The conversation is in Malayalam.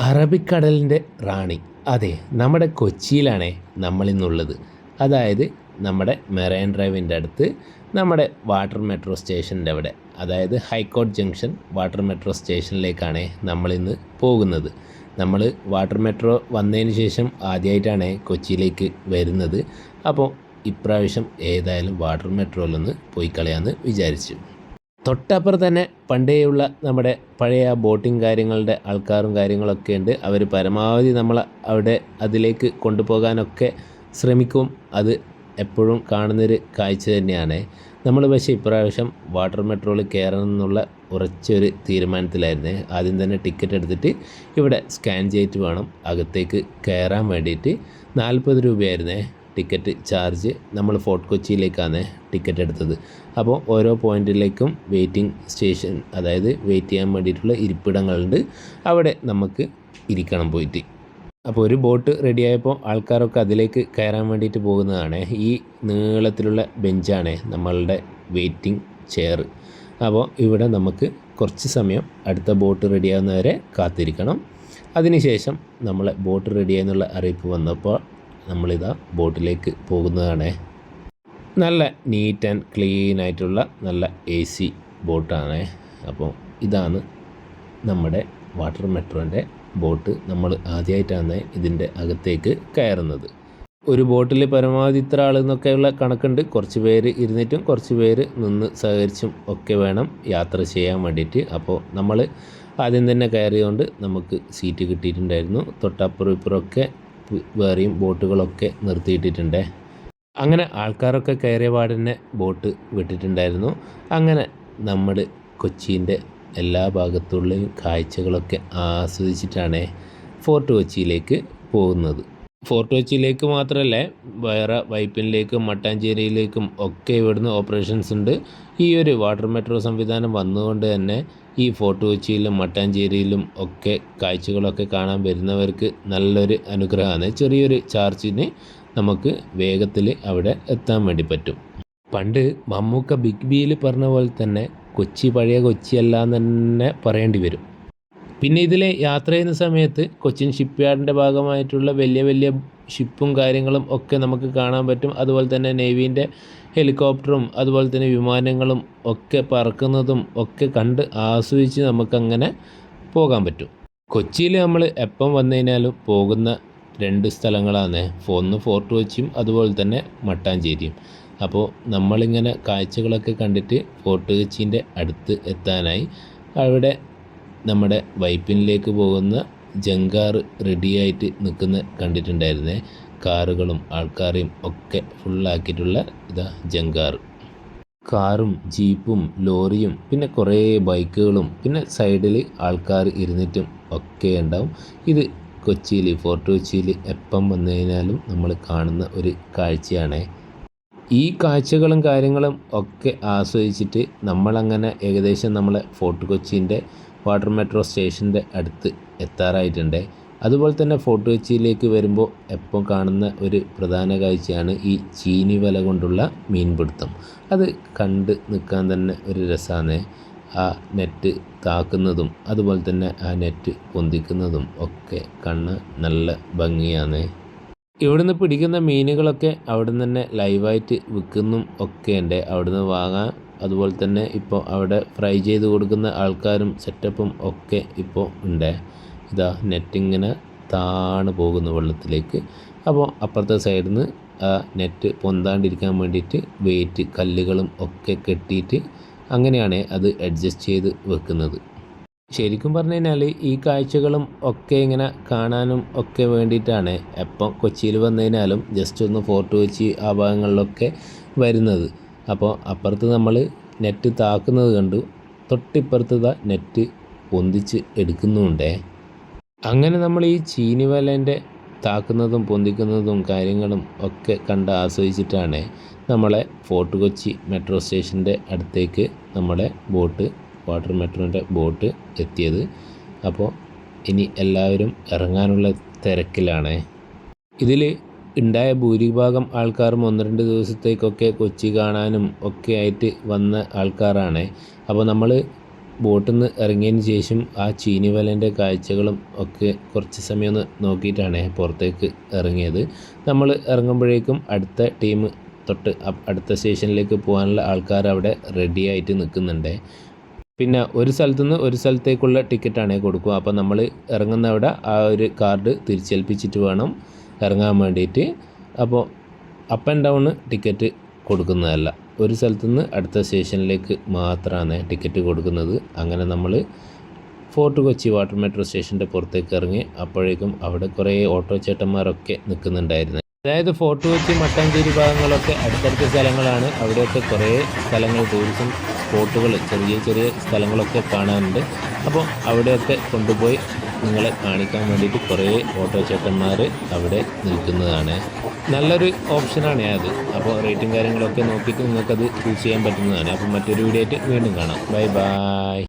അറബിക്കടലിൻ്റെ റാണി, അതെ, നമ്മുടെ കൊച്ചിയിലാണേ നമ്മളിന്നുള്ളത്. അതായത് നമ്മുടെ മെറൈൻ ഡ്രൈവിൻ്റെ അടുത്ത്, നമ്മുടെ വാട്ടർ മെട്രോ സ്റ്റേഷൻ്റെ അവിടെ, അതായത് ഹൈക്കോർട്ട് ജംഗ്ഷൻ വാട്ടർ മെട്രോ സ്റ്റേഷനിലേക്കാണ് നമ്മളിന്ന് പോകുന്നത്. നമ്മൾ വാട്ടർ മെട്രോ വന്നതിന് ശേഷം ആദ്യമായിട്ടാണ് കൊച്ചിയിലേക്ക് വരുന്നത്. അപ്പോൾ ഇപ്രാവശ്യം ഏതായാലും വാട്ടർ മെട്രോയിലൊന്ന് പോയി കളയാമെന്ന് വിചാരിച്ചു. തൊട്ടപ്പുറം തന്നെ പണ്ടേയുള്ള നമ്മുടെ പഴയ ബോട്ടിങ് കാര്യങ്ങളുടെ ആൾക്കാരും കാര്യങ്ങളൊക്കെ ഉണ്ട്. അവർ പരമാവധി നമ്മൾ അവിടെ അതിലേക്ക് കൊണ്ടുപോകാനൊക്കെ ശ്രമിക്കും. അത് എപ്പോഴും കാണുന്നൊരു കാഴ്ച തന്നെയാണ്. നമ്മൾ പക്ഷേ ഇപ്രാവശ്യം വാട്ടർ മെട്രോയിൽ കയറണം എന്നുള്ള ഉറച്ചൊരു തീരുമാനത്തിലായിരുന്നു. ആദ്യം തന്നെ ടിക്കറ്റ് എടുത്തിട്ട് ഇവിടെ സ്കാൻ ചെയ്തിട്ട് വേണം അകത്തേക്ക് കയറാൻ വേണ്ടിയിട്ട്. 40 രൂപയായിരുന്നേ ടിക്കറ്റ് ചാർജ്. നമ്മൾ ഫോർട്ട് കൊച്ചിയിലേക്കാണ് ടിക്കറ്റ് എടുത്തത്. അപ്പോൾ ഓരോ പോയിൻറ്റിലേക്കും വെയിറ്റിംഗ് സ്റ്റേഷൻ, അതായത് വെയിറ്റ് ചെയ്യാൻ വേണ്ടിയിട്ടുള്ള ഇരിപ്പിടങ്ങളുണ്ട്. അവിടെ നമുക്ക് ഇരിക്കണം പോയിട്ട്. അപ്പോൾ ഒരു ബോട്ട് റെഡിയായപ്പോൾ ആൾക്കാരൊക്കെ അതിലേക്ക് കയറാൻ വേണ്ടിയിട്ട് പോകുന്നതാണ്. ഈ നീളത്തിലുള്ള ബെഞ്ചാണ് നമ്മളുടെ വെയിറ്റിംഗ് ചെയർ. അപ്പോൾ ഇവിടെ നമുക്ക് കുറച്ച് സമയം അടുത്ത ബോട്ട് റെഡിയാകുന്നവരെ കാത്തിരിക്കണം. അതിനുശേഷം നമ്മളെ ബോട്ട് റെഡിയായെന്നുള്ള അറിയിപ്പ് വന്നപ്പോൾ നമ്മളിതാ ബോട്ടിലേക്ക് പോകുന്നതാണ്. നല്ല നീറ്റ് ആൻഡ് ക്ലീൻ ആയിട്ടുള്ള നല്ല AC ബോട്ടാണ്. അപ്പോൾ ഇതാണ് നമ്മുടെ വാട്ടർ മെട്രോൻ്റെ ബോട്ട്. നമ്മൾ ആദ്യമായിട്ടാണ് ഇതിൻ്റെ അകത്തേക്ക് കയറുന്നത്. ഒരു ബോട്ടിൽ പരമാവധി ഇത്ര ആളെന്നൊക്കെയുള്ള കണക്കുണ്ട്. കുറച്ച് പേര് ഇരുന്നിട്ടും കുറച്ച് പേര് നിന്ന് സഹകരിച്ചും ഒക്കെ വേണം യാത്ര ചെയ്യാൻ വേണ്ടിയിട്ട്. അപ്പോൾ നമ്മൾ ആദ്യം തന്നെ കയറിയതുകൊണ്ട് നമുക്ക് സീറ്റ് കിട്ടിയിട്ടുണ്ടായിരുന്നു. തൊട്ടപ്പുറം ഇപ്പുറമൊക്കെ വേറെയും ബോട്ടുകളൊക്കെ നിർത്തിയിട്ടിട്ടുണ്ട്. അങ്ങനെ ആൾക്കാരൊക്കെ കയറിയ പാടന്നെ ബോട്ട് വിട്ടിട്ടുണ്ടായിരുന്നു. അങ്ങനെ നമ്മൾ കൊച്ചീൻ്റെ എല്ലാ ഭാഗത്തുള്ള കാഴ്ചകളൊക്കെ ആസ്വദിച്ചിട്ടാണ് ഫോർട്ട് കൊച്ചിയിലേക്ക് പോകുന്നത്. ഫോർട്ട് കൊച്ചിയിലേക്ക് മാത്രമല്ല, വേറെ വൈപ്പിനിലേക്കും മട്ടാഞ്ചേരിയിലേക്കും ഒക്കെ ഇവിടുന്ന് ഓപ്പറേഷൻസ് ഉണ്ട്. ഈ ഒരു വാട്ടർ മെട്രോ സംവിധാനം വന്നുകൊണ്ട് തന്നെ ഈ ഫോർട്ട് കൊച്ചിയിലും മട്ടാഞ്ചേരിയിലും ഒക്കെ കാഴ്ചകളൊക്കെ കാണാൻ വരുന്നവർക്ക് നല്ലൊരു അനുഗ്രഹമാണ്. ചെറിയൊരു ചാർജിന് നമുക്ക് വേഗത്തിൽ അവിടെ എത്താൻ വേണ്ടി പറ്റും. പണ്ട് മമ്മൂക്ക ബിഗ് ബിയിൽ പറഞ്ഞ പോലെ തന്നെ കൊച്ചി പഴയ കൊച്ചിയല്ല എന്ന് തന്നെ പറയേണ്ടി വരും. പിന്നെ ഇതിൽ യാത്ര ചെയ്യുന്ന സമയത്ത് കൊച്ചിൻ ഷിപ്പ് യാർഡിൻ്റെ ഭാഗമായിട്ടുള്ള വലിയ വലിയ ഷിപ്പും കാര്യങ്ങളും ഒക്കെ നമുക്ക് കാണാൻ പറ്റും. അതുപോലെ തന്നെ നേവീൻ്റെ ഹെലികോപ്റ്ററും അതുപോലെ തന്നെ വിമാനങ്ങളും ഒക്കെ പറക്കുന്നതും ഒക്കെ കണ്ട് ആസ്വദിച്ച് നമുക്കങ്ങനെ പോകാൻ പറ്റും. കൊച്ചിയിൽ നമ്മൾ എപ്പം വന്നു കഴിഞ്ഞാലും പോകുന്ന 2 സ്ഥലങ്ങളാണ്. ഒന്ന് ഫോർട്ട് കൊച്ചിയും അതുപോലെ തന്നെ മട്ടാഞ്ചേരിയും. അപ്പോൾ നമ്മളിങ്ങനെ കാഴ്ചകളൊക്കെ കണ്ടിട്ട് ഫോർട്ട് കൊച്ചീൻ്റെ അടുത്ത് എത്താനായി. അവിടെ നമ്മുടെ വൈപ്പിനിലേക്ക് പോകുന്ന ജങ്കാർ റെഡിയായിട്ട് നിൽക്കുന്ന കണ്ടിട്ടുണ്ടായിരുന്നേ. കാറുകളും ആൾക്കാരെയും ഒക്കെ ഫുള്ളാക്കിയിട്ടുള്ള ഇതാ ജങ്കാർ. കാറും ജീപ്പും ലോറിയും പിന്നെ കുറേ ബൈക്കുകളും പിന്നെ സൈഡിൽ ആൾക്കാർ ഇരുന്നിട്ടും ഒക്കെ ഉണ്ടാവും. ഇത് കൊച്ചിയിൽ ഫോർട്ട് കൊച്ചിയിൽ എപ്പം വന്നു കഴിഞ്ഞാലും നമ്മൾ കാണുന്ന ഒരു കാഴ്ചയാണ്. ഈ കാഴ്ചകളും കാര്യങ്ങളും ഒക്കെ ആസ്വദിച്ചിട്ട് നമ്മളങ്ങനെ ഏകദേശം നമ്മളെ ഫോർട്ട് കൊച്ചീൻ്റെ വാട്ടർ മെട്രോ സ്റ്റേഷൻ്റെ അടുത്ത് എത്താറായിട്ടുണ്ട്. അതുപോലെ തന്നെ ഫോർട്ട് കൊച്ചിയിലേക്ക് വരുമ്പോൾ എപ്പോൾ കാണുന്ന ഒരു പ്രധാന കാഴ്ചയാണ് ഈ ചീനി വല കൊണ്ടുള്ള മീൻപിടുത്തം. അത് കണ്ട് നിൽക്കാൻ തന്നെ ഒരു രസമാണ്. ആ നെറ്റ് താക്കുന്നതും അതുപോലെ തന്നെ ആ നെറ്റ് പൊന്തിക്കുന്നതും ഒക്കെ കണ്ണ് നല്ല ഭംഗിയാണ്. ഇവിടുന്ന് പിടിക്കുന്ന മീനുകളൊക്കെ അവിടെ നിന്ന് തന്നെ ലൈവായിട്ട് വിൽക്കുന്നും ഒക്കെ ഉണ്ട്. അവിടുന്ന് വാങ്ങാൻ. അതുപോലെ തന്നെ ഇപ്പോൾ അവിടെ ഫ്രൈ ചെയ്ത് കൊടുക്കുന്ന ആൾക്കാരും സെറ്റപ്പും ഒക്കെ ഇപ്പോൾ ഉണ്ട്. ഇതാ നെറ്റിങ്ങനെ താണ് പോകുന്നു വെള്ളത്തിലേക്ക്. അപ്പോൾ അപ്പുറത്തെ സൈഡിൽ നിന്ന് ആ നെറ്റ് പൊന്താണ്ടിരിക്കാൻ വേണ്ടിയിട്ട് വെയിറ്റ് കല്ലുകളും ഒക്കെ കെട്ടിയിട്ട് അങ്ങനെയാണ് അത് അഡ്ജസ്റ്റ് ചെയ്ത് വെക്കുന്നത്. ശരിക്കും പറഞ്ഞു കഴിഞ്ഞാൽ ഈ കാഴ്ചകളും ഒക്കെ ഇങ്ങനെ കാണാനും ഒക്കെ വേണ്ടിയിട്ടാണ് എപ്പം കൊച്ചിയിൽ വന്നു കഴിഞ്ഞാലും ജസ്റ്റ് ഒന്ന് ഫോർട്ട് കൊച്ചി ആ ഭാഗങ്ങളിലൊക്കെ വരുന്നത്. അപ്പോൾ അപ്പുറത്ത് നമ്മൾ നെറ്റ് താക്കുന്നത് കണ്ടു. തൊട്ടിപ്പുറത്ത് നെറ്റ് പൊന്തിച്ച് എടുക്കുന്നുമുണ്ടേ. അങ്ങനെ നമ്മൾ ഈ ചീനിവലേൻ്റെ താക്കുന്നതും പൊന്തിക്കുന്നതും കാര്യങ്ങളും ഒക്കെ കണ്ട് ആസ്വദിച്ചിട്ടാണ് നമ്മളെ ഫോർട്ട് കൊച്ചി മെട്രോ സ്റ്റേഷൻ്റെ അടുത്തേക്ക് നമ്മുടെ ബോട്ട്, വാട്ടർ മെട്രോൻ്റെ ബോട്ട് എത്തിയത്. അപ്പോൾ ഇനി എല്ലാവരും ഇറങ്ങാനുള്ള തിരക്കിലാണ്. ഇതിൽ ഉണ്ടായ ഭൂരിഭാഗം ആൾക്കാരും 1-2 ദിവസത്തേക്കൊക്കെ കൊച്ചി കാണാനും ഒക്കെ ആയിട്ട് വന്ന ആൾക്കാരാണ്. അപ്പോൾ നമ്മൾ ബോട്ടിൽ നിന്ന് ഇറങ്ങിയതിന് ശേഷം ആ ചീനിവലേൻ്റെ കാഴ്ചകളും ഒക്കെ കുറച്ച് സമയം ഒന്ന് നോക്കിയിട്ടാണ് പുറത്തേക്ക് ഇറങ്ങിയത്. നമ്മൾ ഇറങ്ങുമ്പോഴേക്കും അടുത്ത ടീം തൊട്ട് അടുത്ത സ്റ്റേഷനിലേക്ക് പോകാനുള്ള ആൾക്കാർ അവിടെ റെഡി ആയിട്ട് നിൽക്കുന്നുണ്ട്. പിന്നെ ഒരു സ്ഥലത്തു നിന്ന് ഒരു സ്ഥലത്തേക്കുള്ള ടിക്കറ്റാണ് കൊടുക്കുക. അപ്പോൾ നമ്മൾ ഇറങ്ങുന്ന അവിടെ ആ ഒരു കാർഡ് തിരിച്ചേൽപ്പിച്ചിട്ട് വേണം ഇറങ്ങാൻ വേണ്ടിയിട്ട്. അപ്പോൾ അപ്പ് ആൻഡ് ഡൗൺ ടിക്കറ്റ് കൊടുക്കുന്നതല്ല, ഒരു സ്ഥലത്തു നിന്ന് അടുത്ത സ്റ്റേഷനിലേക്ക് മാത്രമാണ് ടിക്കറ്റ് കൊടുക്കുന്നത്. അങ്ങനെ നമ്മൾ ഫോർട്ട് കൊച്ചി വാട്ടർ മെട്രോ സ്റ്റേഷൻ്റെ പുറത്തേക്ക് ഇറങ്ങി. അപ്പോഴേക്കും അവിടെ കുറേ ഓട്ടോ ചേട്ടന്മാരൊക്കെ നിൽക്കുന്നുണ്ടായിരുന്നു. അതായത് ഫോർട്ട് കൊച്ചി മട്ടാഞ്ചേരി ഭാഗങ്ങളൊക്കെ അടുത്തടുത്ത സ്ഥലങ്ങളാണ്. അവിടെയൊക്കെ കുറേ സ്ഥലങ്ങൾ, ടൂറിസം സ്പോട്ടുകൾ, ചെറിയ ചെറിയ സ്ഥലങ്ങളൊക്കെ കാണാനുണ്ട്. അപ്പോൾ അവിടെയൊക്കെ കൊണ്ടുപോയി നിങ്ങളെ കാണിക്കാൻ വേണ്ടിയിട്ട് കുറേ ഓട്ടോ ചേട്ടന്മാർ അവിടെ നിൽക്കുന്നതാണ്. നല്ലൊരു ഓപ്ഷനാണ് അത്. അപ്പോൾ റേറ്റും കാര്യങ്ങളൊക്കെ നോക്കിയിട്ട് നിങ്ങൾക്കത് ചൂസ് ചെയ്യാൻ പറ്റുന്നതാണ്. അപ്പോൾ മറ്റൊരു വീഡിയോ ആയിട്ട് വീണ്ടും കാണാം. Bye bye.